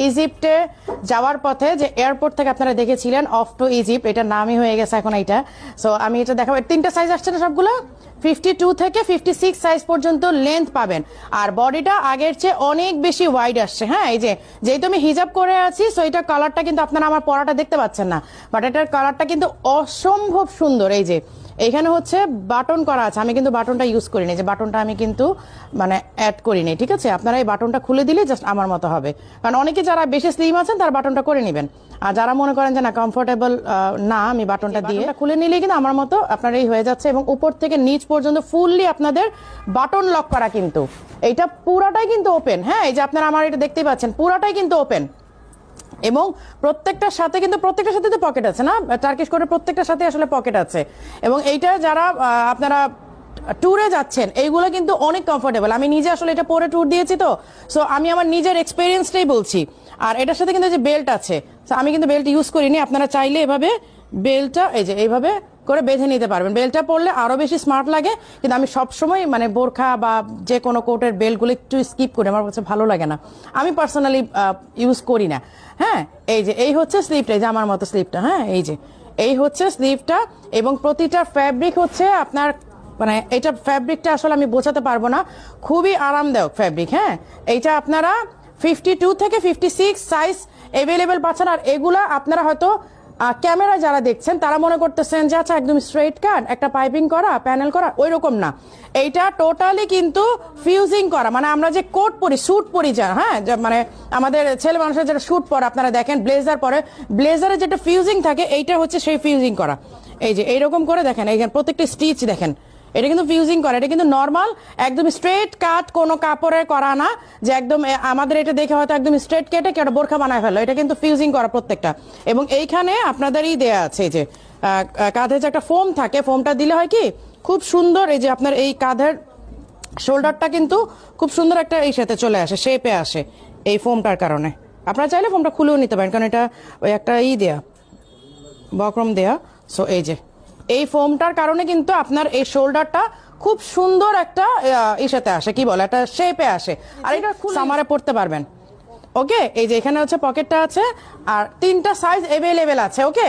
ইজিপ্টে যাওয়ার পথে যে এয়ারপোর্ট থেকে আপনারা দেখেছিলেন অফ টু ইজিপ্ট, এটা নামই হয়ে গেছে এখন এইটা। সো আমি এটা দেখাবো। তিনটা সাইজ আসছে না সবগুলো, 52 থেকে 56 সাইজ পর্যন্ত লেন্থ পাবেন। আর বডিটা আগের চেয়ে অনেক বেশি ওয়াইড আসছে। হ্যাঁ, এই যে যেহেতু আমি হিজাব করে আছি, সো এটা কালারটা কিন্তু আপনারা আমার পরাটা দেখতে পাচ্ছেন না, বাট এটার কালারটা কিন্তু অসম্ভব সুন্দর। এই যে এইখানে হচ্ছে বাটন করা আছে, আমি কিন্তু বাটনটা ইউজ করিনি, যে বাটনটা আমি কিন্তু মানে অ্যাড করিনি। ঠিক আছে, আপনারা এই বাটনটা খুলে দিলে জাস্ট আমার মতো হবে, কারণ অনেকে যারা বেশি স্লিম আছেন তারা বাটনটা করে নেবেন, আর যারা মনে করেন যে না কমফোর্টেবল না, আমি বাটনটা দিয়ে খুলে নিলে কিন্তু আমার মতো আপনার এই হয়ে যাচ্ছে। এবং উপর থেকে নিচ পর্যন্ত ফুললি আপনাদের বাটন লক করা, কিন্তু এইটা পুরাটাই কিন্তু ওপেন। হ্যাঁ, এই যে আপনারা আমার এটা দেখতেই পাচ্ছেন, পুরাটাই কিন্তু ওপেন। এবং প্রত্যেকটার সাথে তো পকেট আছে না, টার্কিশ কোটের প্রত্যেকটার সাথে আসলে পকেট আছে। এবং এইটা যারা আপনারা ট্যুরে যাচ্ছেন, এইগুলো কিন্তু অনেক কমফোর্টেবল। আমি নিজে আসলে এটা পরে ট্যুর দিয়েছি, তো সো আমি আমার নিজের এক্সপিরিয়েন্সটাই বলছি। আর এটার সাথে কিন্তু যে বেল্ট আছে, আমি কিন্তু বেল্ট ইউজ করিনি, আপনারা চাইলে এভাবে বেল্টটা এই যে এইভাবে করে বেঁধে নিতে পারবেন। বেল্টটা পরলে আরো বেশি স্মার্ট লাগে, কিন্তু আমি সবসময় মানে বোরখা বা যে কোনো কোটের বেল্টগুলো একটু স্কিপ করি, আমার কাছে ভালো লাগে না, আমি পার্সোনালি ইউজ করি না। হ্যাঁ, এই যে এই হচ্ছে স্লিভটা, এই যে আমার মতো স্লিভটা। হ্যাঁ, এই যে এই হচ্ছে স্লিভটা, এবং প্রতিটা ফ্যাব্রিক হচ্ছে আপনার মানে এটা ফ্যাব্রিকটা আসলে আমি বোঝাতে পারবো না, খুবই আরামদায়ক ফ্যাব্রিক। হ্যাঁ, এইটা আপনারা 52 থেকে 56 সাইজ অ্যাভেলেবেল পাচ্ছেন। আর এগুলা আপনারা হয়তো ক্যামেরা যারা দেখছেন তারা মনে করতেছেন যে আচ্ছা একদম স্ট্রেট কাট, একটা পাইপিং করা, প্যানেল করা, ওই রকম না। এইটা টোটালি কিন্তু ফিউজিং করা, মানে আমরা যে কোট পরি, স্যুট পরি যা, হ্যাঁ, মানে আমাদের ছেলে মানুষের যেটা স্যুট পরে আপনারা দেখেন, ব্লেজার পরে, ব্লেজারে যেটা ফিউজিং থাকে এইটা হচ্ছে সেই ফিউজিং করা। এই যে এইরকম করে দেখেন, এইখানে প্রত্যেকটা স্টিচ দেখেন, এটা কিন্তু ফিউজিং করা, এটা কিন্তু নর্মাল একদম স্ট্রেট কাট কোনো কাপড়ের করা না, যে একদম আমাদের এটা দেখে হয়তো একদম স্ট্রেট কেটে কেটে বোরখা বানায় ফেলো, এটা কিন্তু ফিউজিং করা প্রত্যেকটা। এবং এইখানে আপনাদেরই দেয়া আছে যে কাঁধে যে একটা ফোম থাকে, ফোমটা দিলে হয় কি খুব সুন্দর, এই যে আপনার এই কাঁধের শোল্ডারটা কিন্তু খুব সুন্দর একটা এই সাথে চলে আসে, শেপে আসে এই ফোমটার কারণে। আপনারা চাইলে ফোমটা খুলেও নিতে পারেন, কারণ এটা ওই একটা দেয়া বক্রম দেয়া। সো এই যে এই ফোমটার কারণে কিন্তু আপনার এই শোল্ডারটা খুব সুন্দর একটা ইসাতে আসে, কি বলে একটা শেপে আসে, আর এটা সামারে পড়তে পারবেন। ওকে, এই যে এখানে হচ্ছে পকেটটা আছে, আর 3টা সাইজ অ্যাভেলেবেল আছে। ওকে।